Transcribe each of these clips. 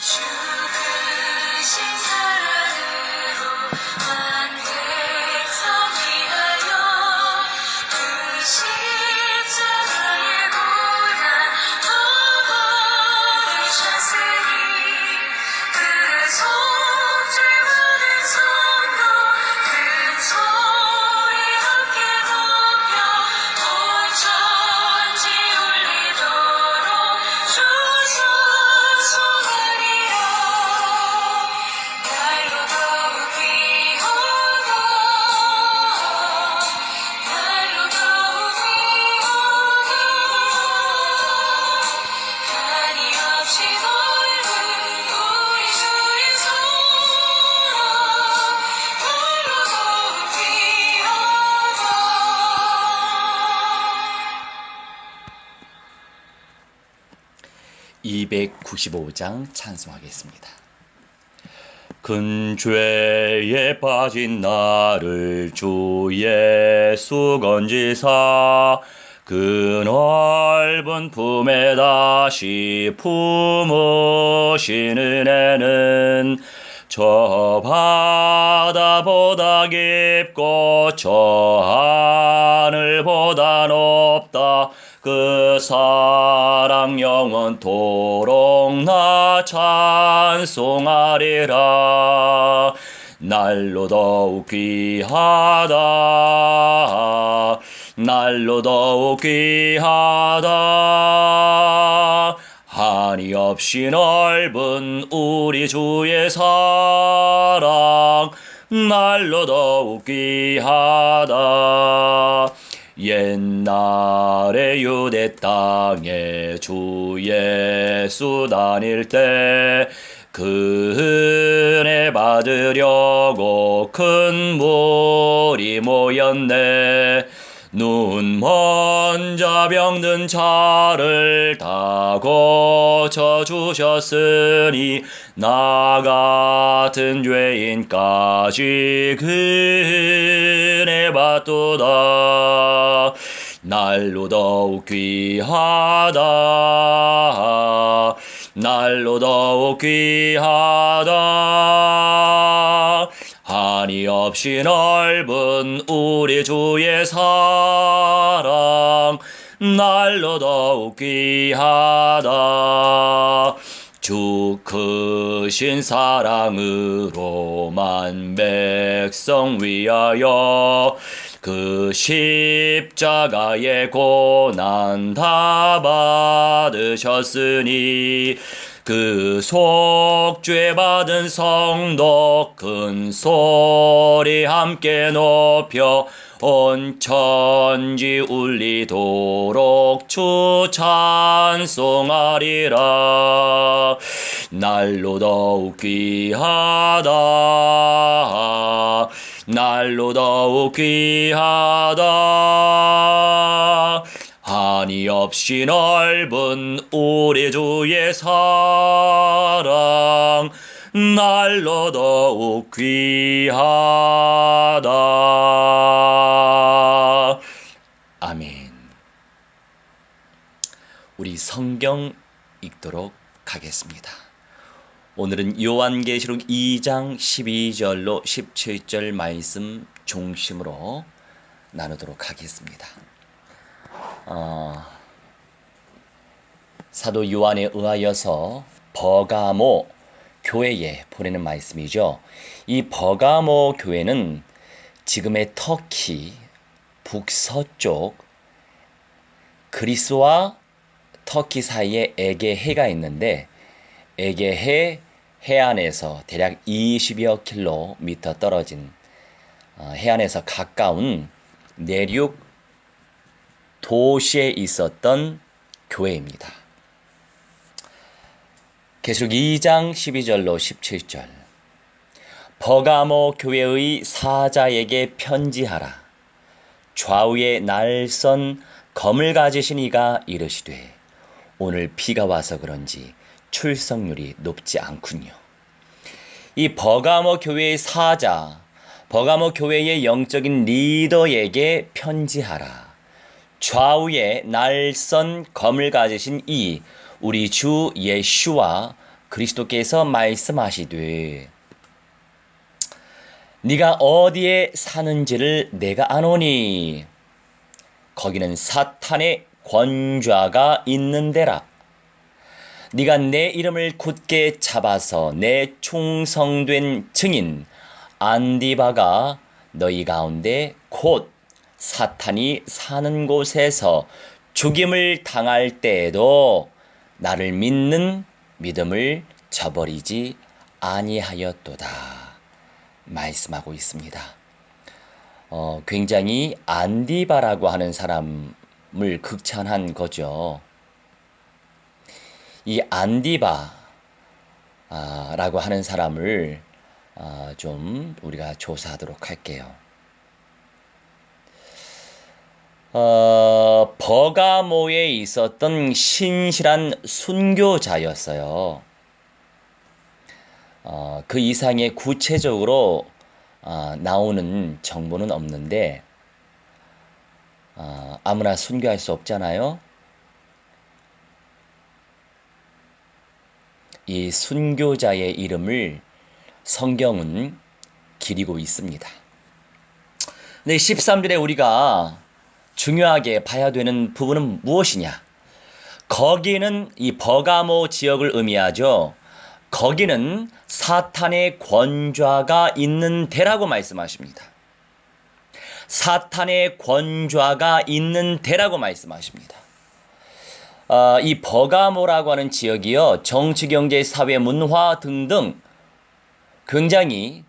주 크신 사랑으로 만백성 위하여 그 십자가의 고난 더 버리셨으니 그 속죄 받은 성도 큰 소리 함께 높여 온 천지 울리도록 주 찬송하리라. 날로 더욱 귀하다 날로 더욱 귀하다 한이 없이 넓은 우리 주의 사랑 날로 더욱 귀하다. 295장 찬송하겠습니다. 큰 죄에 빠진 나를 주 예수 건지사 그 넓은 품에 다시 품으신 은혜는 저 바다보다 깊고 저 하늘보다 높다. 그 사랑 영원토록 나 찬송하리라. 날로 더욱 귀하다 날로 더욱 귀하다 한이 없이 넓은 우리 주의 사랑 날로 더욱 귀하다. 옛날에 유대 땅에 주 예수 다닐 때 그 은혜 받으려고 큰 무리 모였네. 눈 먼저 병든 차를 다 고쳐주셨으니 나 같은 죄인까지 그 은혜 받도다. 날로 더욱 귀하다 날로 더욱 귀하다 한이 없이 넓은 우리 주의 사랑 날로 더욱 귀하다. 주 크신 사랑으로 만 백성 위하여 그 십자가의 고난 다 받으셨으니 그 속죄 받은 성도 큰 소리 함께 높여 온 천지 울리도록 주 찬송하리라. 날로 더욱 귀하다 날로 더욱 귀하다 한이 없이 넓은 우리 주의 사랑 날로 더욱 귀하다. 아멘. 우리 성경 읽도록 하겠습니다. 오늘은 요한계시록 2장 12절로 17절 말씀 중심으로 나누도록 하겠습니다. 사도 요한에 의하여서 버가모 교회에 보내는 말씀이죠. 이 버가모 교회는 지금의 터키 북서쪽 그리스와 터키 사이에 에게해가 있는데 에게해 해안에서 대략 20여 킬로미터 떨어진 해안에서 가까운 내륙 도시에 있었던 교회입니다. 계시록 2장 12절로 17절 버가모 교회의 사자에게 편지하라. 좌우에 날선 검을 가지신 이가 이르시되 오늘 비가 와서 그런지 출석률이 높지 않군요. 이 버가모 교회의 사자, 버가모 교회의 영적인 리더에게 편지하라. 좌우에 날선 검을 가지신 이 우리 주 예수와 그리스도께서 말씀하시되 네가 어디에 사는지를 내가 아노니 거기는 사탄의 권좌가 있는 데라. 네가 내 이름을 굳게 잡아서 내 충성된 증인 안디바가 너희 가운데 곧 사탄이 사는 곳에서 죽임을 당할 때에도 나를 믿는 믿음을 저버리지 아니하였도다 말씀하고 있습니다. 굉장히 안디바라고 하는 사람을 극찬한 거죠. 이 안디바라고 하는 사람을 좀 우리가 조사하도록 할게요. 버가모에 있었던 신실한 순교자였어요. 그 이상의 구체적으로 나오는 정보는 없는데 아무나 순교할 수 없잖아요. 이 순교자의 이름을 성경은 기리고 있습니다. 근데 13절에 우리가 중요하게 봐야 되는 부분은 무엇이냐? 거기는 이 버가모 지역을 의미하죠. 거기는 사탄의 권좌가 있는 데라고 말씀하십니다. 사탄의 권좌가 있는 데라고 말씀하십니다. 이 버가모라고 하는 지역이요, 정치, 경제, 사회, 문화 등등 굉장히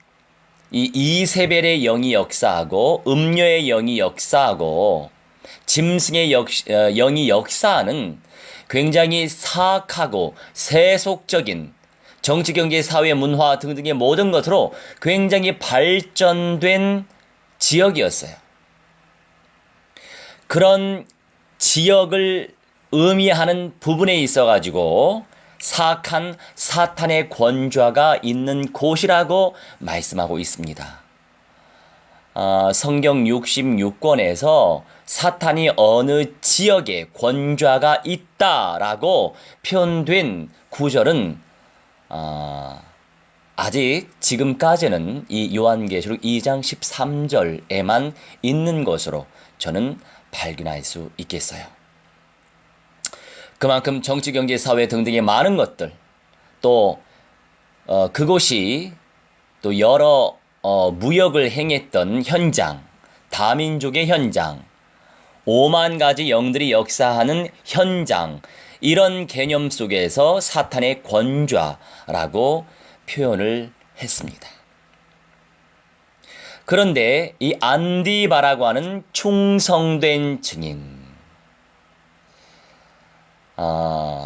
이 이세벨의 영이 역사하고 음료의 영이 역사하고 짐승의 영이 역사하는 굉장히 사악하고 세속적인 정치, 경제, 사회, 문화 등등의 모든 것으로 굉장히 발전된 지역이었어요. 그런 지역을 의미하는 부분에 있어가지고 사악한 사탄의 권좌가 있는 곳이라고 말씀하고 있습니다. 성경 66권에서 사탄이 어느 지역에 권좌가 있다라고 표현된 구절은 아직 지금까지는 이 요한계시록 2장 13절에만 있는 것으로 저는 발견할 수 있겠어요. 그만큼 정치, 경제, 사회 등등의 많은 것들, 또 그곳이 또 여러 무역을 행했던 현장, 다민족의 현장, 5만 가지 영들이 역사하는 현장, 이런 개념 속에서 사탄의 권좌라고 표현을 했습니다. 그런데 이 안디바라고 하는 충성된 증인,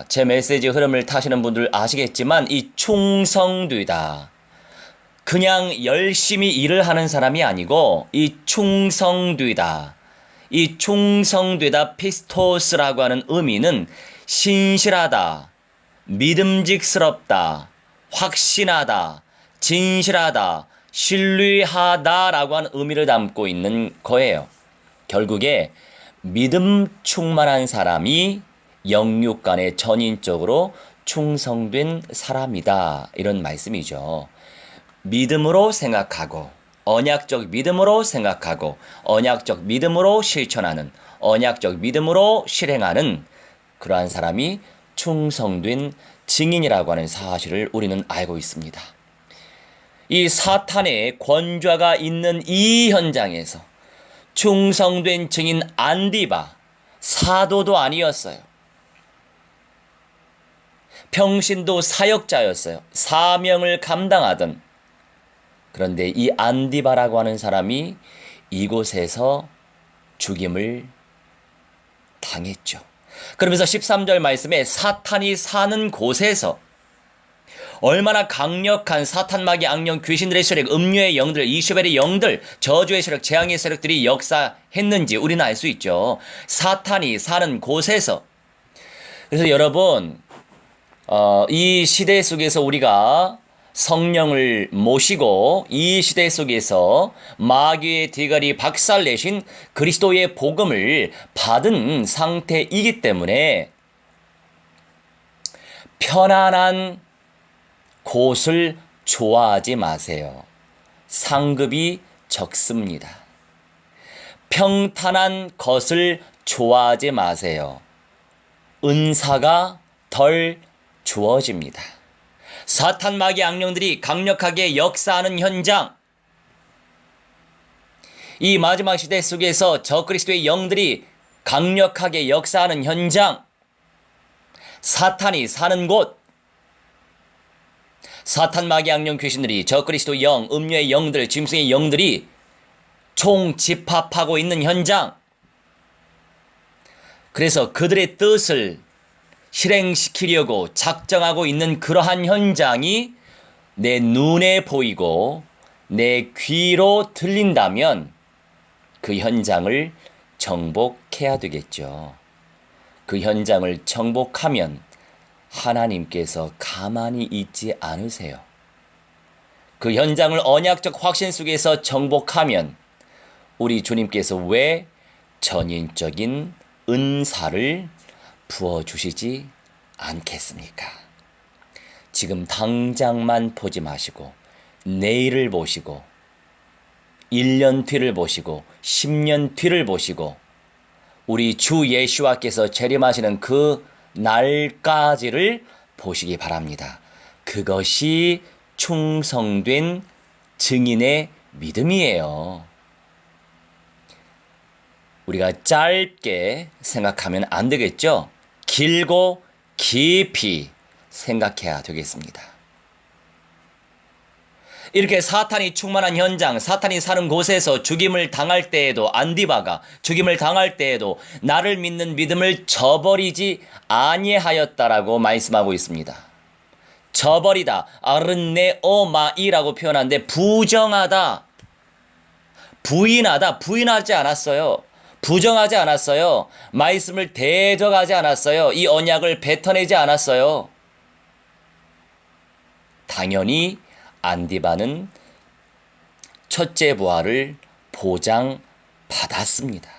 제 메시지 흐름을 타시는 분들 아시겠지만 이 충성되다, 그냥 열심히 일을 하는 사람이 아니고 이 충성되다, 이 충성되다 피스토스라고 하는 의미는 신실하다, 믿음직스럽다, 확신하다, 진실하다, 신뢰하다라고 하는 의미를 담고 있는 거예요. 결국에 믿음 충만한 사람이 영육간에 전인적으로 충성된 사람이다, 이런 말씀이죠. 믿음으로 생각하고 언약적 믿음으로 생각하고 언약적 믿음으로 실천하는, 언약적 믿음으로 실행하는 그러한 사람이 충성된 증인이라고 하는 사실을 우리는 알고 있습니다. 이 사탄의 권좌가 있는 이 현장에서 충성된 증인 안디바, 사도도 아니었어요. 평신도 사역자였어요. 사명을 감당하던. 그런데 이 안디바라고 하는 사람이 이곳에서 죽임을 당했죠. 그러면서 13절 말씀에 사탄이 사는 곳에서 얼마나 강력한 사탄, 마귀, 악령, 귀신들의 세력, 음료의 영들, 이세벨의 영들, 저주의 세력, 재앙의 세력들이 역사했는지 우리는 알 수 있죠. 사탄이 사는 곳에서. 그래서 여러분, 이 시대 속에서 우리가 성령을 모시고 이 시대 속에서 마귀의 대가리 박살내신 그리스도의 복음을 받은 상태이기 때문에 편안한 곳을 좋아하지 마세요. 상급이 적습니다. 평탄한 것을 좋아하지 마세요. 은사가 덜 주어집니다. 사탄 마귀 악령들이 강력하게 역사하는 현장, 이 마지막 시대 속에서 적그리스도의 영들이 강력하게 역사하는 현장, 사탄이 사는 곳, 사탄 마귀 악령 귀신들이 적그리스도 영, 음료의 영들, 짐승의 영들이 총집합하고 있는 현장, 그래서 그들의 뜻을 실행시키려고 작정하고 있는 그러한 현장이 내 눈에 보이고 내 귀로 들린다면 그 현장을 정복해야 되겠죠. 그 현장을 정복하면 하나님께서 가만히 있지 않으세요. 그 현장을 언약적 확신 속에서 정복하면 우리 주님께서 왜 전인적인 은사를 부어주시지 않겠습니까? 지금 당장만 보지 마시고 내일을 보시고 1년 뒤를 보시고 10년 뒤를 보시고 우리 주 예수와께서 재림하시는 그 날까지를 보시기 바랍니다. 그것이 충성된 증인의 믿음이에요. 우리가 짧게 생각하면 안 되겠죠? 길고 깊이 생각해야 되겠습니다. 이렇게 사탄이 충만한 현장, 사탄이 사는 곳에서 죽임을 당할 때에도, 안디바가 죽임을 당할 때에도 나를 믿는 믿음을 저버리지 아니하였다라고 말씀하고 있습니다. 저버리다, 아르네오마이라고 표현하는데 부정하다, 부인하다, 부인하지 않았어요. 부정하지 않았어요. 말씀을 대적하지 않았어요. 이 언약을 뱉어내지 않았어요. 당연히 안디바는 첫째 부활을 보장받았습니다.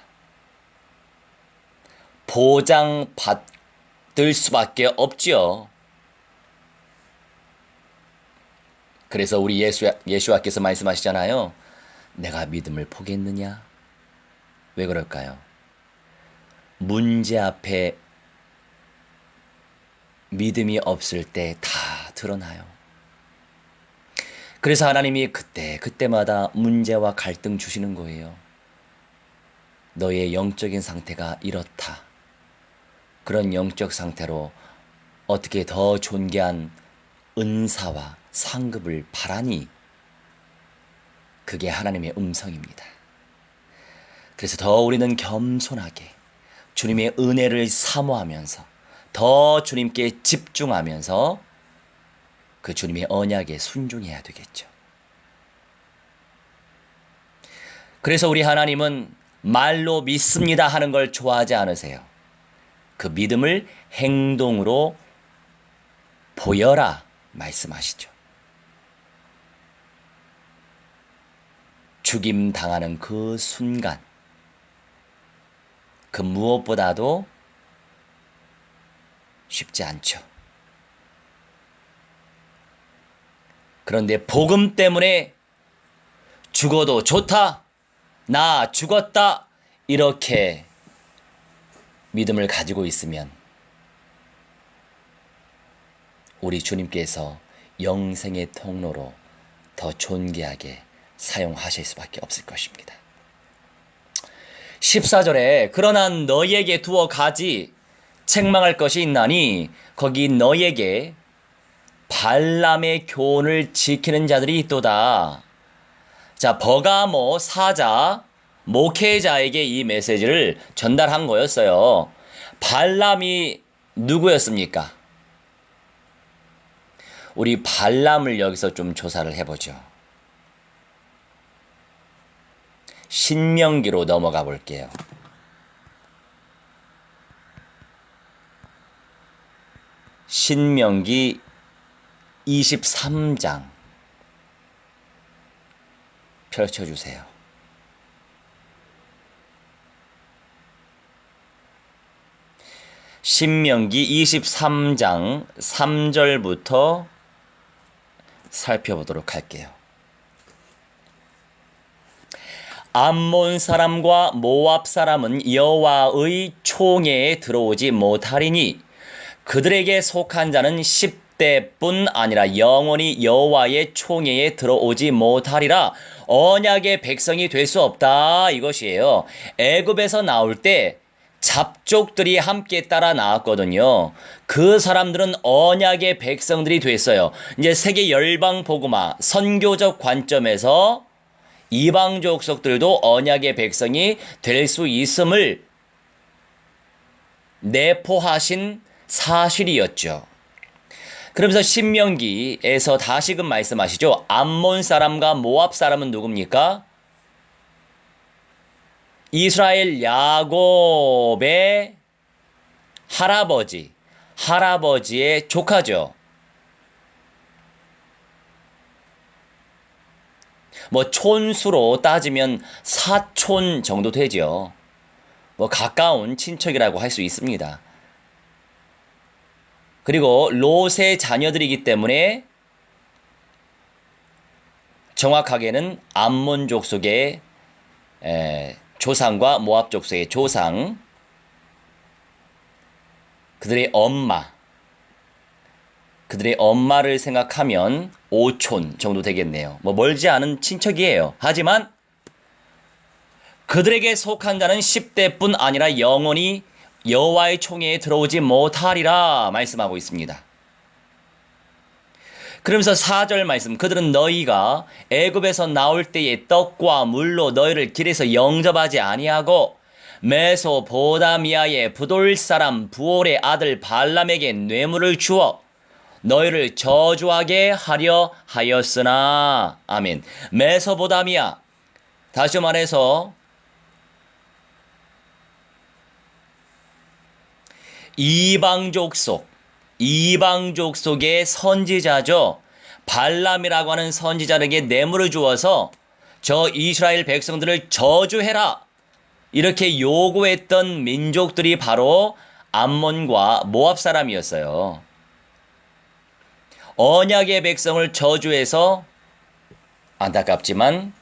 보장받을 수밖에 없지요. 그래서 우리 예수와께서 말씀하시잖아요. 내가 믿음을 포기했느냐? 왜 그럴까요? 문제 앞에 믿음이 없을 때 다 드러나요. 그래서 하나님이 그때마다 문제와 갈등 주시는 거예요. 너의 영적인 상태가 이렇다. 그런 영적 상태로 어떻게 더 존귀한 은사와 상급을 바라니? 그게 하나님의 음성입니다. 그래서 더 우리는 겸손하게 주님의 은혜를 사모하면서 더 주님께 집중하면서 그 주님의 언약에 순종해야 되겠죠. 그래서 우리 하나님은 말로 믿습니다 하는 걸 좋아하지 않으세요. 그 믿음을 행동으로 보여라 말씀하시죠. 죽임 당하는 그 순간, 그 무엇보다도 쉽지 않죠. 그런데 복음 때문에 죽어도 좋다, 나 죽었다, 이렇게 믿음을 가지고 있으면 우리 주님께서 영생의 통로로 더 존귀하게 사용하실 수밖에 없을 것입니다. 14절에 그러나 너희에게 두어 가지 책망할 것이 있나니 거기 너희에게 발람의 교훈을 지키는 자들이 있도다. 자, 버가모 사자 목회자에게 이 메시지를 전달한 거였어요. 발람이 누구였습니까? 우리 발람을 여기서 좀 조사를 해보죠. 신명기로 넘어가 볼게요. 신명기 23장 펼쳐주세요. 신명기 23장 3절부터 살펴보도록 할게요. 암몬 사람과 모압 사람은 여호와의 총회에 들어오지 못하리니 그들에게 속한 자는 10대뿐 아니라 영원히 여호와의 총회에 들어오지 못하리라. 언약의 백성이 될 수 없다 이것이에요. 애굽에서 나올 때 잡족들이 함께 따라 나왔거든요. 그 사람들은 언약의 백성들이 됐어요. 이제 세계 열방 복음화 선교적 관점에서 이방 족속들도 언약의 백성이 될 수 있음을 내포하신 사실이었죠. 그러면서 신명기에서 다시금 말씀하시죠. 암몬 사람과 모압 사람은 누굽니까? 이스라엘 야곱의 할아버지의 조카죠. 뭐 촌수로 따지면 사촌 정도 되죠. 뭐 가까운 친척이라고 할 수 있습니다. 그리고 롯의 자녀들이기 때문에 정확하게는 암몬 족속의 조상과 모압 족속의 조상, 그들의 엄마를 생각하면 오촌 정도 되겠네요. 뭐 멀지 않은 친척이에요. 하지만 그들에게 속한 자는 10대뿐 아니라 영원히 여호와의 총회에 들어오지 못하리라 말씀하고 있습니다. 그러면서 4절 말씀, 그들은 너희가 애굽에서 나올 때에 떡과 물로 너희를 길에서 영접하지 아니하고 메소포다미아의 부돌 사람 부올의 아들 발람에게 뇌물을 주어 너희를 저주하게 하려 하였으나. 아멘. 메소포다미아, 다시 말해서 이방족 속의 선지자죠. 발람이라고 하는 선지자에게 뇌물을 주어서 저 이스라엘 백성들을 저주해라 이렇게 요구했던 민족들이 바로 암몬과 모압 사람이었어요. 언약의 백성을 저주해서 안타깝지만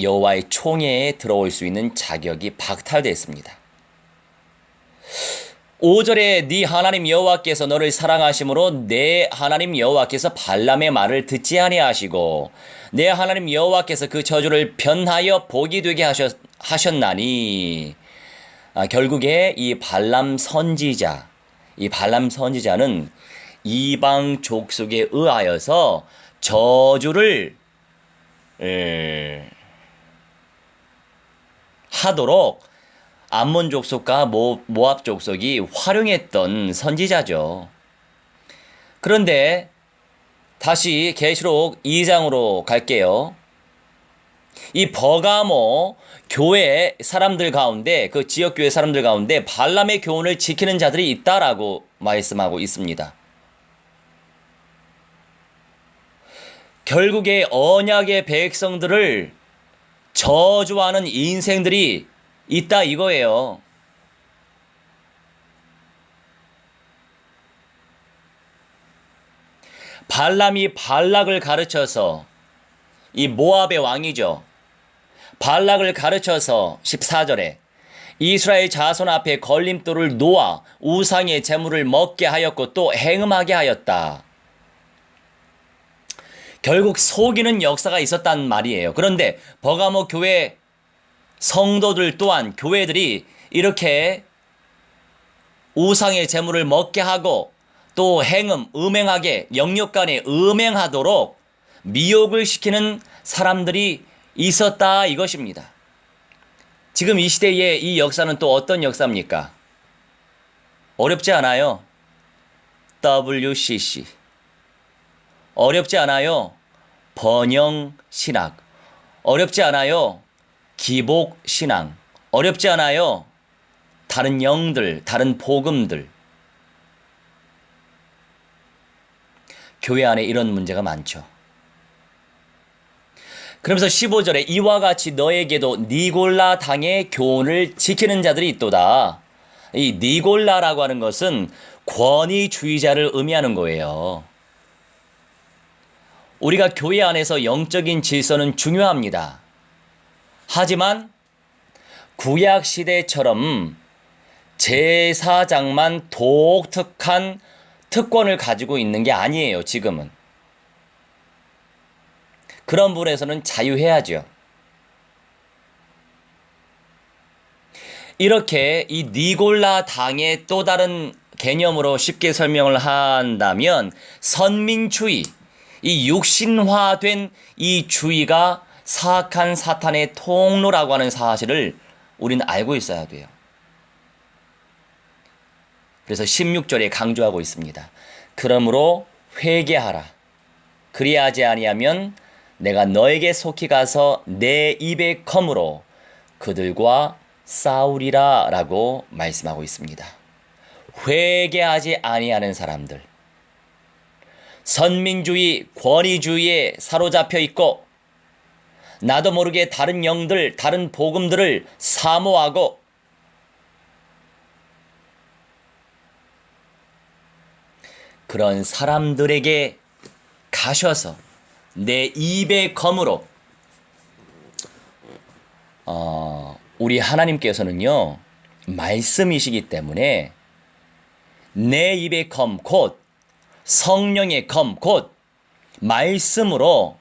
여호와의 총회에 들어올 수 있는 자격이 박탈됐습니다. 5절에 네 하나님 여호와께서 너를 사랑하심으로 내 하나님 여호와께서 발람의 말을 듣지 아니하시고 내 하나님 여호와께서 그 저주를 변하여 복이 되게 하셨나니. 결국에 이 발람 선지자는 이방 족속에 의하여서 저주를 하도록 암몬 족속과 모압 족속이 활용했던 선지자죠. 그런데 다시 계시록 2장으로 갈게요. 이 버가모 교회 사람들 가운데, 그 지역 교회 사람들 가운데 발람의 교훈을 지키는 자들이 있다라고 말씀하고 있습니다. 결국에 언약의 백성들을 저주하는 인생들이 있다 이거예요. 발람이 발락을 가르쳐서, 이 모압의 왕이죠. 발락을 가르쳐서 14절에 이스라엘 자손 앞에 걸림돌을 놓아 우상의 제물을 먹게 하였고 또 행음하게 하였다. 결국 속이는 역사가 있었단 말이에요. 그런데 버가모 교회 성도들 또한, 교회들이 이렇게 우상의 제물을 먹게 하고 또 음행하게, 영육간에 음행하도록 미혹을 시키는 사람들이 있었다 이것입니다. 지금 이 시대의 이 역사는 또 어떤 역사입니까? 어렵지 않아요. WCC. 어렵지 않아요. 번영신학. 어렵지 않아요. 기복신앙. 어렵지 않아요. 다른 영들, 다른 복음들. 교회 안에 이런 문제가 많죠. 그러면서 15절에 이와 같이 너에게도 니골라 당의 교훈을 지키는 자들이 있도다. 이 니골라라고 하는 것은 권위주의자를 의미하는 거예요. 우리가 교회 안에서 영적인 질서는 중요합니다. 하지만 구약 시대처럼 제사장만 독특한 특권을 가지고 있는 게 아니에요, 지금은. 그런 부분에서는 자유해야죠. 이렇게 이 니골라 당의 또 다른 개념으로 쉽게 설명을 한다면 선민주의, 이 육신화된 이 주의가 사악한 사탄의 통로라고 하는 사실을 우리는 알고 있어야 돼요. 그래서 16절에 강조하고 있습니다. 그러므로 회개하라. 그리하지 아니하면 내가 너에게 속히 가서 내 입의 검으로 그들과 싸우리라 라고 말씀하고 있습니다. 회개하지 아니하는 사람들, 선민주의, 권위주의에 사로잡혀 있고 나도 모르게 다른 영들, 다른 복음들을 사모하고 그런 사람들에게 가셔서 내 입의 검으로 우리 하나님께서는요 말씀이시기 때문에 내 입의 검, 곧 성령의 검, 곧 말씀으로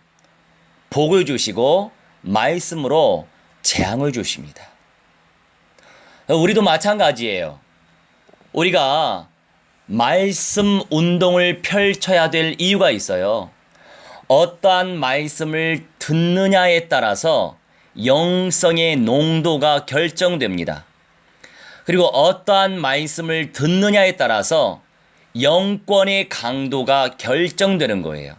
복을 주시고 말씀으로 재앙을 주십니다. 우리도 마찬가지예요. 우리가 말씀 운동을 펼쳐야 될 이유가 있어요. 어떠한 말씀을 듣느냐에 따라서 영성의 농도가 결정됩니다. 그리고 어떠한 말씀을 듣느냐에 따라서 영권의 강도가 결정되는 거예요.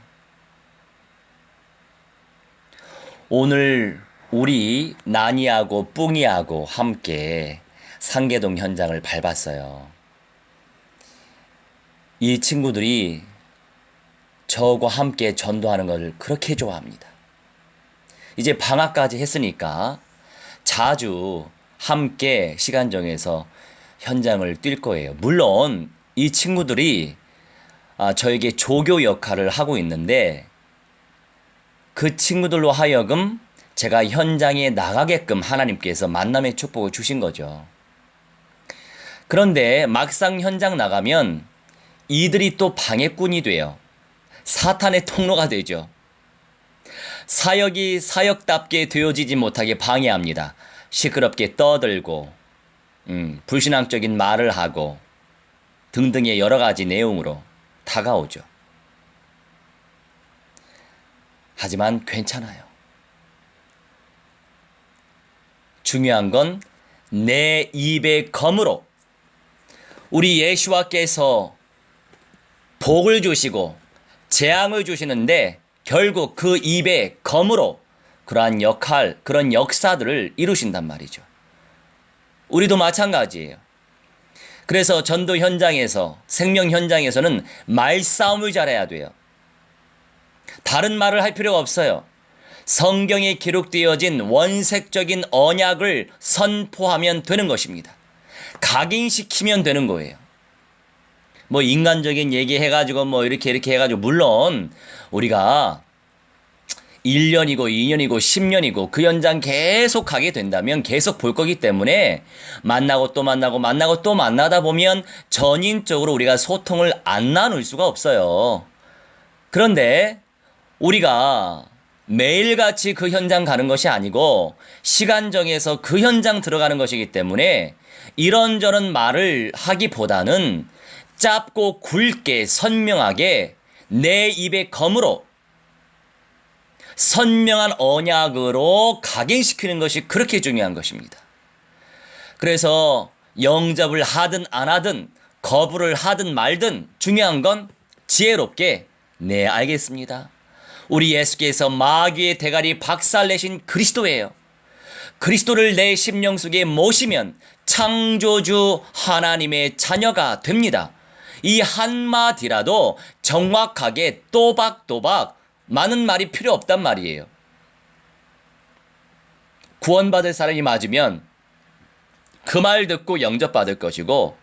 오늘 우리 나니하고 뿡이하고 함께 상계동 현장을 밟았어요. 이 친구들이 저와 함께 전도하는 걸 그렇게 좋아합니다. 이제 방학까지 했으니까 자주 함께 시간 정해서 현장을 뛸 거예요. 물론 이 친구들이 저에게 조교 역할을 하고 있는데 그 친구들로 하여금 제가 현장에 나가게끔 하나님께서 만남의 축복을 주신 거죠. 그런데 막상 현장 나가면 이들이 또 방해꾼이 돼요. 사탄의 통로가 되죠. 사역이 사역답게 되어지지 못하게 방해합니다. 시끄럽게 떠들고 불신앙적인 말을 하고 등등의 여러 가지 내용으로 다가오죠. 하지만 괜찮아요. 중요한 건 내 입의 검으로 우리 예수와께서 복을 주시고 재앙을 주시는데 결국 그 입의 검으로 그러한 역할, 그런 역사들을 이루신단 말이죠. 우리도 마찬가지예요. 그래서 전도 현장에서, 생명 현장에서는 말싸움을 잘해야 돼요. 다른 말을 할 필요가 없어요. 성경에 기록되어진 원색적인 언약을 선포하면 되는 것입니다. 각인시키면 되는 거예요. 뭐 인간적인 얘기 해가지고 이렇게 해가지고 물론 우리가 1년이고 2년이고 10년이고 그 현장 계속 가게 된다면 계속 볼 거기 때문에 만나고 또 만나고 또 만나다 보면 전인적으로 우리가 소통을 안 나눌 수가 없어요. 그런데 우리가 매일같이 그 현장 가는 것이 아니고 시간 정해서 그 현장 들어가는 것이기 때문에 이런저런 말을 하기보다는 짧고 굵게 선명하게 내 입의 검으로 선명한 언약으로 각인시키는 것이 그렇게 중요한 것입니다. 그래서 영접을 하든 안 하든 거부를 하든 말든 중요한 건 지혜롭게 네 알겠습니다. 우리 예수께서 마귀의 대가리 박살내신 그리스도예요. 그리스도를 내 심령 속에 모시면 창조주 하나님의 자녀가 됩니다. 이 한마디라도 정확하게 또박또박 많은 말이 필요 없단 말이에요. 구원받을 사람이 맞으면 그 말 듣고 영접받을 것이고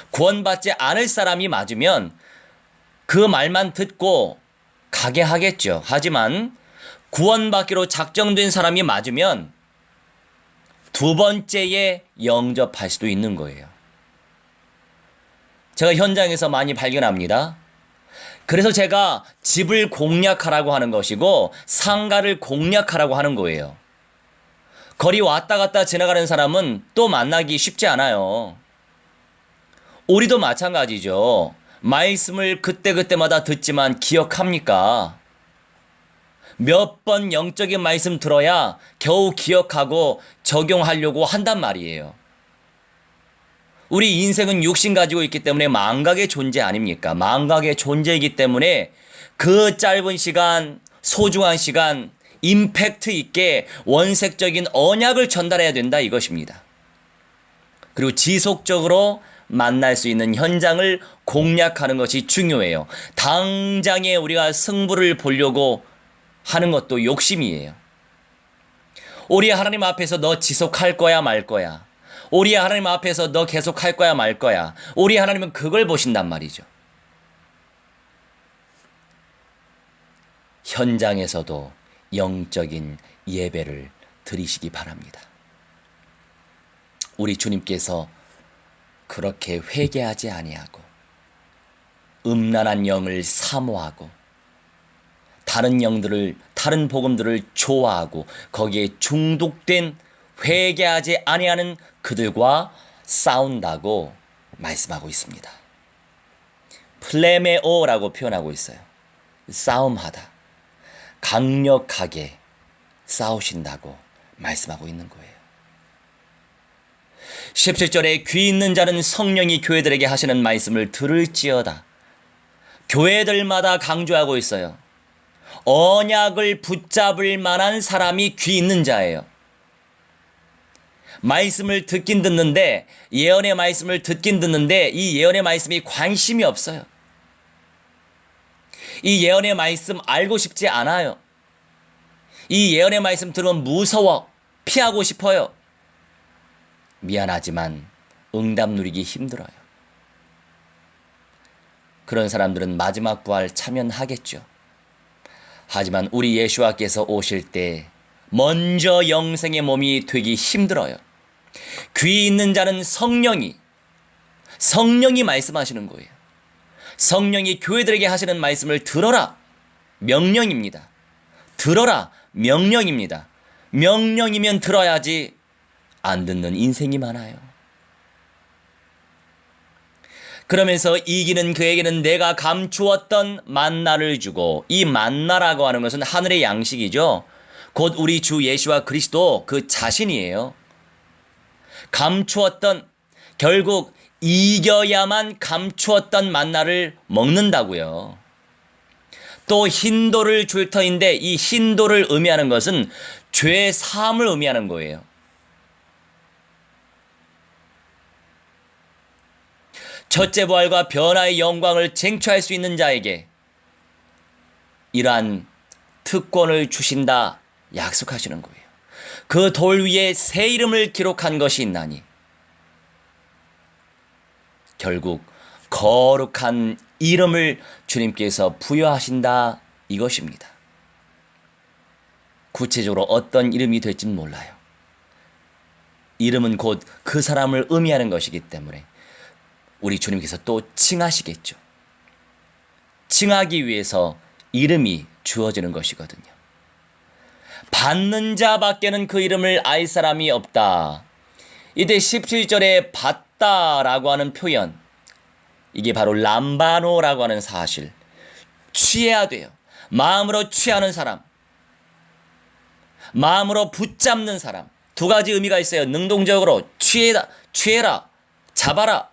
구원받지 않을 사람이 맞으면 그 말만 듣고 가게 하겠죠. 하지만 구원받기로 작정된 사람이 맞으면 두 번째에 영접할 수도 있는 거예요. 제가 현장에서 많이 발견합니다. 그래서 제가 집을 공략하라고 하는 것이고 상가를 공략하라고 하는 거예요. 거리 왔다 갔다 지나가는 사람은 또 만나기 쉽지 않아요. 우리도 마찬가지죠. 말씀을 그때그때마다 듣지만 기억합니까? 몇 번 영적인 말씀 들어야 겨우 기억하고 적용하려고 한단 말이에요. 우리 인생은 육신 가지고 있기 때문에 망각의 존재 아닙니까? 망각의 존재이기 때문에 그 짧은 시간, 소중한 시간, 임팩트 있게 원색적인 언약을 전달해야 된다 이것입니다. 그리고 지속적으로 만날 수 있는 현장을 공략하는 것이 중요해요. 당장에 우리가 승부를 보려고 하는 것도 욕심이에요. 우리 하나님 앞에서 너 지속할 거야 말 거야. 우리 하나님 앞에서 너 계속할 거야 말 거야. 우리 하나님은 그걸 보신단 말이죠. 현장에서도 영적인 예배를 드리시기 바랍니다. 우리 주님께서 그렇게 회개하지 아니하고 음란한 영을 사모하고 다른 복음들을 좋아하고 거기에 중독된 회개하지 아니하는 그들과 싸운다고 말씀하고 있습니다. 플레메오라고 표현하고 있어요. 싸움하다. 강력하게 싸우신다고 말씀하고 있는 거예요. 17절에 귀 있는 자는 성령이 교회들에게 하시는 말씀을 들을지어다. 교회들마다 강조하고 있어요. 언약을 붙잡을 만한 사람이 귀 있는 자예요. 말씀을 듣긴 듣는데, 예언의 말씀을 듣긴 듣는데 이 예언의 말씀이 관심이 없어요. 이 예언의 말씀 알고 싶지 않아요. 이 예언의 말씀 들으면 무서워, 피하고 싶어요. 미안하지만 응답 누리기 힘들어요. 그런 사람들은 마지막 부활 참여하겠죠. 하지만 우리 예수와께서 오실 때 먼저 영생의 몸이 되기 힘들어요. 귀 있는 자는 성령이 말씀하시는 거예요. 성령이 교회들에게 하시는 말씀을 들어라. 명령입니다. 들어라. 명령입니다. 명령이면 들어야지 안 듣는 인생이 많아요. 그러면서 이기는 그에게는 내가 감추었던 만나를 주고, 이 만나라고 하는 것은 하늘의 양식이죠. 곧 우리 주 예수와 그리스도 그 자신이에요. 감추었던, 결국 이겨야만 감추었던 만나를 먹는다고요. 또 흰돌을 줄 터인데 이 흰돌을 의미하는 것은 죄 사함을 의미하는 거예요. 첫째 부활과 변화의 영광을 쟁취할 수 있는 자에게 이러한 특권을 주신다 약속하시는 거예요. 그 돌 위에 새 이름을 기록한 것이 있나니 결국 거룩한 이름을 주님께서 부여하신다 이것입니다. 구체적으로 어떤 이름이 될지는 몰라요. 이름은 곧 그 사람을 의미하는 것이기 때문에 우리 주님께서 또 칭하시겠죠. 칭하기 위해서 이름이 주어지는 것이거든요. 받는 자밖에는 그 이름을 알 사람이 없다. 이때 17절에 받다라고 하는 표현, 이게 바로 람바노라고 하는 사실. 취해야 돼요. 마음으로 취하는 사람, 마음으로 붙잡는 사람. 두 가지 의미가 있어요. 능동적으로 취해라, 잡아라.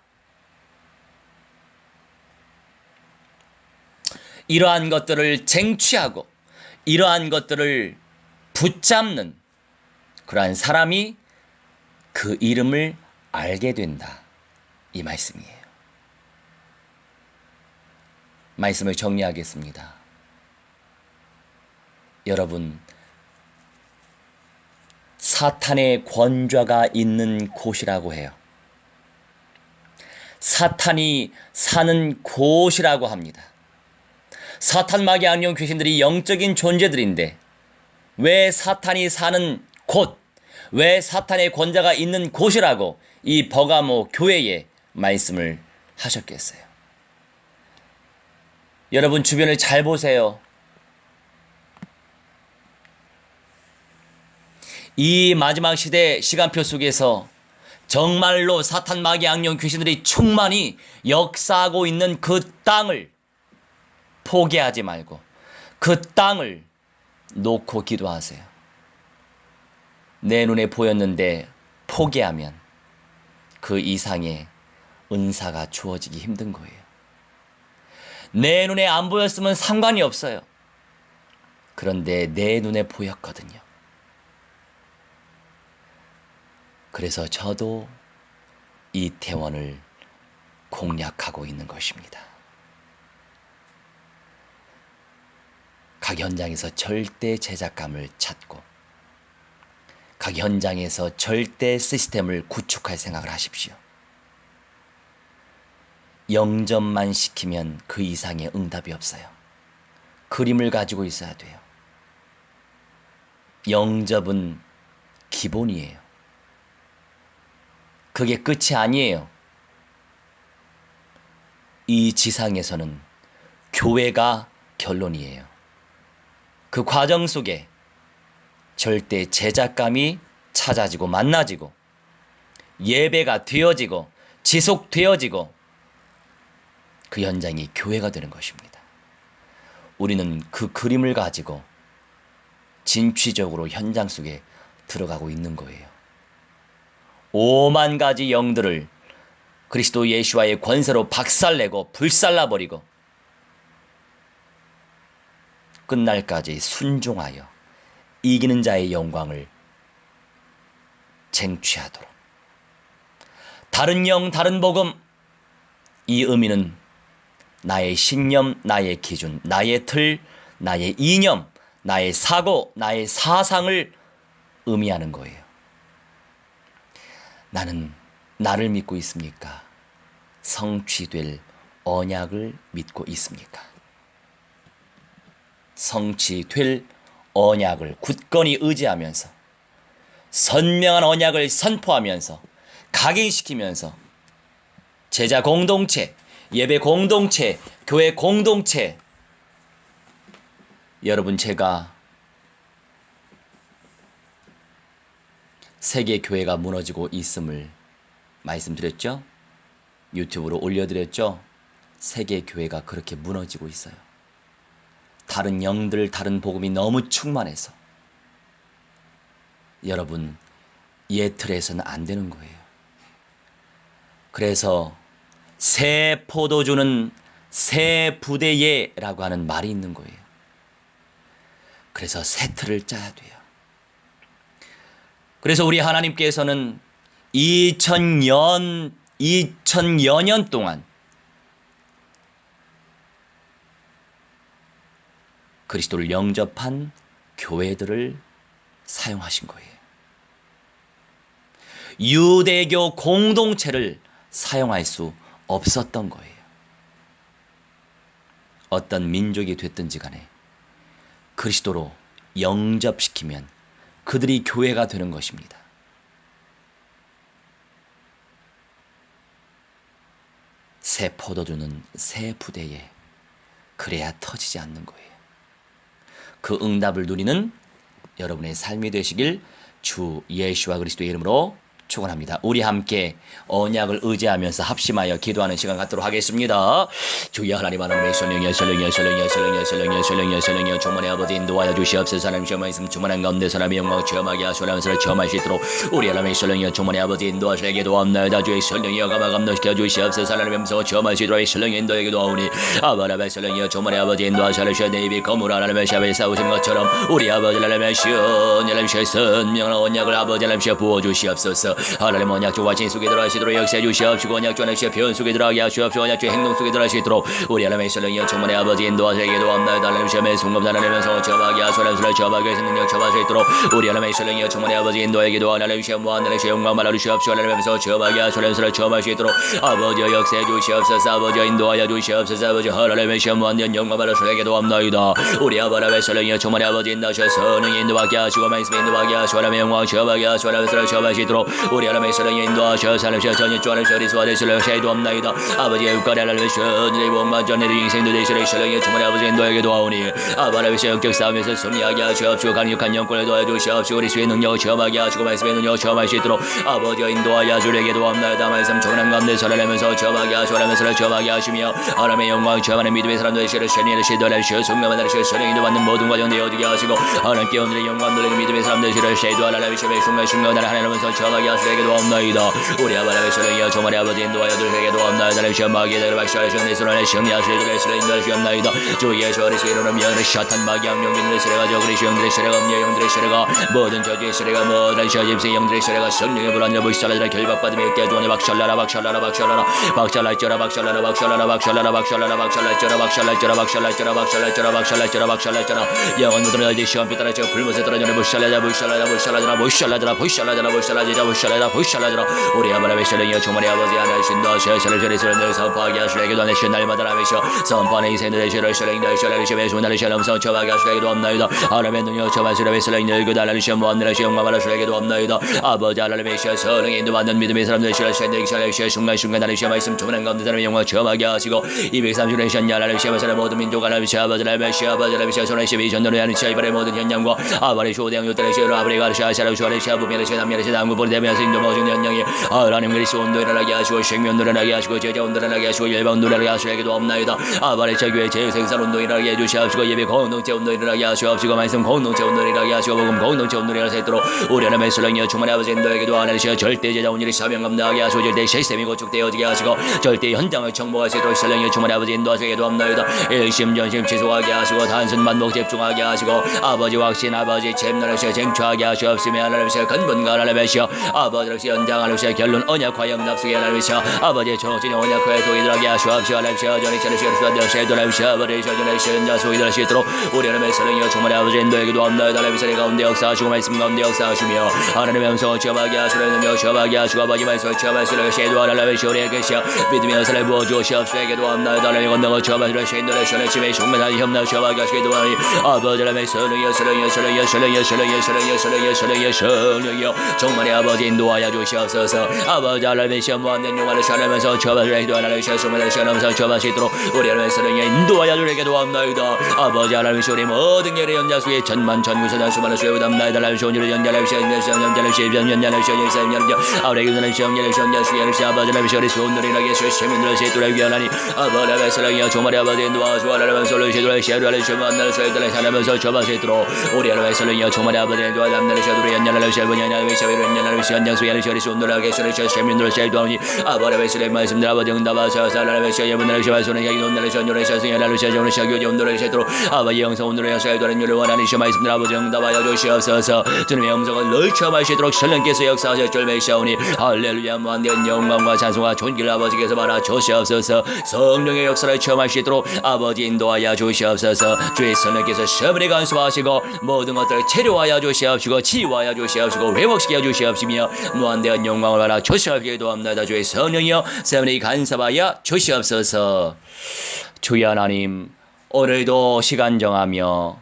이러한 것들을 쟁취하고 이러한 것들을 붙잡는 그러한 사람이 그 이름을 알게 된다. 이 말씀이에요. 말씀을 정리하겠습니다. 여러분, 사탄의 권좌가 있는 곳이라고 해요. 사탄이 사는 곳이라고 합니다. 사탄, 마귀, 악령, 귀신들이 영적인 존재들인데 왜 사탄이 사는 곳, 왜 사탄의 권자가 있는 곳이라고 이 버가모 교회에 말씀을 하셨겠어요? 여러분 주변을 잘 보세요. 이 마지막 시대 시간표 속에서 정말로 사탄, 마귀, 악령, 귀신들이 충만히 역사하고 있는 그 땅을 포기하지 말고 그 땅을 놓고 기도하세요. 내 눈에 보였는데 포기하면 그 이상의 은사가 주어지기 힘든 거예요. 내 눈에 안 보였으면 상관이 없어요. 그런데 내 눈에 보였거든요. 그래서 저도 이태원을 공략하고 있는 것입니다. 각 현장에서 절대 제작감을 찾고 각 현장에서 절대 시스템을 구축할 생각을 하십시오. 0점만 시키면 그 이상의 응답이 없어요. 그림을 가지고 있어야 돼요. 영접은 기본이에요. 그게 끝이 아니에요. 이 지상에서는 교회가 결론이에요. 그 과정 속에 절대 제작감이 찾아지고 만나지고 예배가 되어지고 지속되어지고 그 현장이 교회가 되는 것입니다. 우리는 그 그림을 가지고 진취적으로 현장 속에 들어가고 있는 거예요. 5만 가지 영들을 그리스도 예수와의 권세로 박살내고 불살라버리고 끝날까지 순종하여 이기는 자의 영광을 쟁취하도록. 다른 영, 다른 복음, 이 의미는 나의 신념, 나의 기준, 나의 틀, 나의 이념, 나의 사고, 나의 사상을 의미하는 거예요. 나는 나를 믿고 있습니까? 성취될 언약을 믿고 있습니까? 성취될 언약을 굳건히 의지하면서 선명한 언약을 선포하면서 각인시키면서 제자 공동체, 예배 공동체, 교회 공동체, 여러분 제가 세계 교회가 무너지고 있음을 말씀드렸죠? 유튜브로 올려드렸죠? 세계 교회가 그렇게 무너지고 있어요. 다른 영들, 다른 복음이 너무 충만해서 여러분 옛 틀에서는 안 되는 거예요. 그래서 새 포도주는 새 부대예라고 하는 말이 있는 거예요. 그래서 새 틀을 짜야 돼요. 그래서 우리 하나님께서는 2000여 년 동안 그리스도를 영접한 교회들을 사용하신 거예요. 유대교 공동체를 사용할 수 없었던 거예요. 어떤 민족이 됐든지 간에 그리스도로 영접시키면 그들이 교회가 되는 것입니다. 새 포도주는 새 부대에 그래야 터지지 않는 거예요. 그 응답을 누리는 여러분의 삶이 되시길 주 예수와 그리스도의 이름으로 축원합니다. 우리 함께 언약을 의지하면서 합심하여 기도하는 시간 갖도록 하겠습니다. 주여 하나님 하나님의 성령이여 충만의 아버지 인도하여 주시옵소서. 하나님 시험하 있음 충만한 가운데 사람의 영광 체험하게 하소서. 체험할 수 있도록 우리 하나님의 성령이여 충만의 아버지 인도하시게 기도합나이다. 주의 성령이여 감화감동시켜 주시옵소서. 하나님의 음성을 체험할 수 있도록 성령의 인도에 기도하오니 아바라의 성령이여 충만의 아버지 인도하시라. 내 입이 거물어 하나님의 샤벨 싸우시는 것처럼 우리 아버지 하나님의 시온 하나님의 선명한 언약을 아버지 하나님의 부어주시옵소서. 하나님 언약주와 진 속에 들어가시도록 역사해 주시옵시고 언약주 하나님의 변 속에 들어가게 하시옵시고 언약주의 행동 속에 들어가시도록 우리 하나님의 설령이여 충만의 아버지 인도하시게 도와옵나이다. 하나님의 송금 하나님의 저박이 하소라소라 저박의 능력 저박할 수 있도록 우리 하나님의 설령이여 충만의 아버지 인도하게 도와 하나님의 무한하나님의 영광 말하 주시옵시고 하나님의 저박이 하소라소라 저박할 수 있도록 아버지여 역사해 주시옵소서. 아버지여 인도하여 주시옵소서. 아버지 하나님의 무한한 영광 말하 주시게 도와옵나이다. 우리 아버지의 설령이여 충만의 아버지 인도하셔서 성령이 인도하게 하시고 말씀이 인도하게 하시고 하나님의 영광 저박이 하소라소라 저박할 수 있도록 우리 하나님의 설령이 인도하셔서 하나님의 전혀 주하나님의 리수와 대실로 쉐도옵나이다. 아버지의 육가리 하나님의 전의 복만 전의 인생도 대실로 설령이 충만의 아버지 인도하게 도와오니 아버지의 영적 싸움에서 승리하게 하시옵시고 강력한 영권을 도와주시옵시고 우리 수의 능력을 체험하게 하시고 말씀의 능력을 체험할 수 있도록 아버지의 인도하여 주에게 도와옵나이다. 말씀 조그란 가운데 설하면서 체험하게 하시고 하나님의 체험하게 하시며 하나님의 영광을 체험하는 믿음의 사람들의 시를 쉐니를 시도하는 시 성령만을 시 설령이 받는 모든 과정 되어지게 하시고 하나님께 오늘의 영광 돌리는 믿음의 사람들의 시를 쉐도하는 하나님의 시의 순간 하나님께서 체험하게 하시게 도와옵나이다. 우리 아버지의 설령이여 정말의 아버지 인도하여 주에게 도와옵나이다. 하나님 시험하게 되려 박시하의 시험의 손안에 승리하시리도록 시를 인도하시옵나이다. 주 예수의 시로 미안의 샤탄 마귀 악령들의 시래가 저그리 영들의 시래가 음녀 영들의 시래가 모든 저주의 시래가 모든 시어집세 영들의 시래가 성령의 불안을 불살라라 결박받으며 깨주원에 박살라라 박살라라 박살라라 박살라쩌라 박살라라 박살라라 박살라라 박살라라 박살라쩌라 박살라쩌라 박살라쩌라 박살라쩌라 박살라쩌라 박살라쩌라 영원무들을 알지 시험비 따라 저 불못에 떨어져라 불살라자 불살라자 불살라자라 불살라자라 불살라자라 불살라자라 불살라자라 불살라자라 우리 아버지의 설령이여 정말의 아버지 하나님신도 세세를 저리서는 늘 선포하게 하시려게도 하시는 날마다 라메셔 선포하는 인생들의 시를 설령이다 시를 시험의 손날의 시험 선처하게 하시려게도 없나이다. 하나님의 능력 처바시라의 설령이 그 달라는 시험 무한나라 시험 마마라 시려게도 없나이다. 아버지 하나님의 시험 설령이 인도받는 믿음의 사람들의 시를 시험의 시험 순간순간 하나님의 시험 말씀 조문한 가운데 사람의 영광 체험하게 하시고 230년의 시험 하나님의 시험을 사는 모든 민족 하나님의 시험 아버지 하나님의 시험 아버지 하나님의 시험 손의 시험 이전도를 하는 시험 이발의 모든 현장과 아버지 쇼대형 요들의 시험 아버지가 시험 시험 시험 시험 부면의 시험 남면의 시험 남구보리 대면에서 인도 모든 현장이 하나님 그리스도 온도 일어나게 하시고 생명 일어나게 하시고 제자 온도 일어나게 하시고 열방 일어나게 하시려게도 없나이다. 아버지 제교회 제생산 온도 일어나게 해주시옵시고 예배 공동체 온도 일어나게 하시옵시고 말씀 공동체 온도 일어나게 하시고 복음 공동체 온도 일어나게 하시도록 우리 하나님의 설령이여 충만의 아버지 인도에게도 하나님이시여 절대 제자 온일이 사명 감당하게 하시고 절대 시스템이 구축되어지게 하시고 절대 현장을 정복하시도록 설령이여 충만의 아버지 인도하시게도 없나이다. 일심전심 지속하게 하시고 단순 만복 집중하게 하시고 아버지 확신 아버지 잼나라시여 쟁취하게 하시옵시며 하나님이시여 근본과 하나님이시여 아버지로시 연장 하나님이시여 결론 언약과 영납수의 하나님이시여 아버지의 정신의 언약과의 소이들하게 하시옵시며 하나님이시여 전이처럼 시어스와되어 하나님이시여 아버지의 전이처럼 연장 소이들 하시도록 우리 하나님의 설령이여 충만의 아버지 인도에게도 없나이다. 하나님의 가운데 역사하시고 말씀 가운데 역사하시며 하나님의 음성을 체험하게 하시는 능력 체험하게 하시고 아버지 말씀을 체험하시는 쉐도 하나님의 시오리에 계시어 믿음의 은사를 부어주시옵시에게도 없나이다. 하나님의 건너가 체험하시는 쉐인도의 션의 심의 흉만한 협나 체험하게 하시게도 하니 아버지 하나님의 설령이여 설령이여 설령이여 설령이여 설령이여 설령이여 설령이여 설령이여 설령이여 정말의 아버지 인도하여 주시옵소서. 아버지 하나님의 시험 무한된 용화를 시험하면서 체험하시기도 하나님의 시험 수만을 시험하면서 체험하시도록 우리 하나님의 설령이여 인도하여 주에게도 없나이다. 아버지 하나님의 시오리 모든 예의 연자수의 전만 전구선한 수만을 수의 부담나이다. 하나님의 시오리를 연자를 시험 연자를 시험 연자를 시험 시험 연자 아우레기 하나님의 시험 연자를 시험 연자를 시험 아버지 하나님의 시오리 수온들이라게 시험인들을 시도를 위하나니 아버지 하나님의 설령이여 정말의 아버지 인도하시고 하나님의 설령 시도를 시도를 시험 만나를 시도를 하나면서 체험하시도록 우리 하나님의 설령이여 정말의 아버지 인도하 남나를 시도를 연자를 시험 연자를 시험 연자를 시험 연자를 시험 수온들하게 시도를 시험인들을 시도하니 아버지 하나님의 설령 말씀들 아버지 응답하셔서 하나님의 시험 예분들을 시험 손에 여기 온들을 시험 요를 시험 연자를 시험 시험 교제 온들을 시도록 아버지 영성 온들을 시험 도는 요를 원하는 시험 말씀들 아버지 응답하여 주시옵소서. 주님의 음성을 늘 체험하시도록 설령께서 역사하실 줄 메시오니 할렐루야 무한대한 영광과 찬송과 존귀를 아버지께서 받아 주시옵소서. 성령의 역사를 체험하시도록 아버지 인도하여 주시옵소서. 주의 성령께서 시험을 간수하시고 모든 것들을 체류하여 주시옵시고 치유하여 주시옵시고 회복시켜 주시옵시며 무한대한 영광을 받아 주시옵기도 합니다. 주의 성령이여 세븐이 간섭하여 주시옵소서. 주여 하나님 오늘도 시간 정하며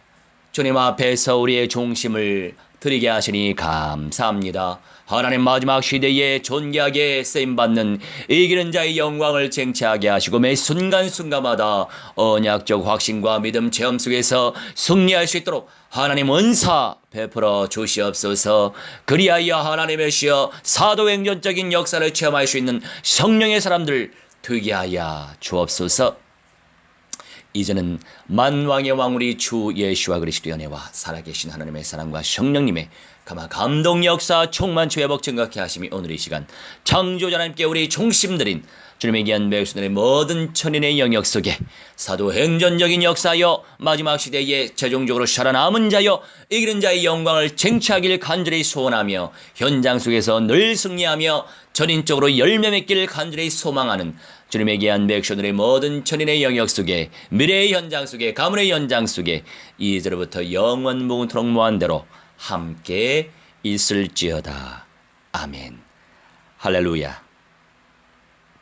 주님 앞에서 우리의 중심을 드리게 하시니 감사합니다. 하나님 마지막 시대에 존귀하게 쓰임받는 이기는 자의 영광을 쟁취하게 하시고 매 순간순간마다 언약적 확신과 믿음 체험 속에서 승리할 수 있도록 하나님 은사 베풀어 주시옵소서. 그리하여 하나님의 시여 사도행전적인 역사를 체험할 수 있는 성령의 사람들 되게 하여 주옵소서. 이제는 만왕의 왕 우리 주 예수와 그리스도의 은혜와 살아계신 하나님의 사랑과 성령님의 가마 감동 역사 충만치 회복 증거케 하심이 오늘 이 시간 창조자 하나님께 우리 중심들인 주님의 귀한 백성들의 모든 천인의 영역 속에 사도행전적인 역사여 마지막 시대에 최종적으로 살아남은 자여 이기는 자의 영광을 쟁취하길 간절히 소원하며 현장 속에서 늘 승리하며 전인적으로 열매 맺기를 간절히 소망하는 주님의 귀한 백성들의 모든 천인의 영역 속에 미래의 현장 속에 가문의 현장 속에 이제로부터 영원 무궁토록 무한대로 함께 있을지어다. 아멘. 할렐루야.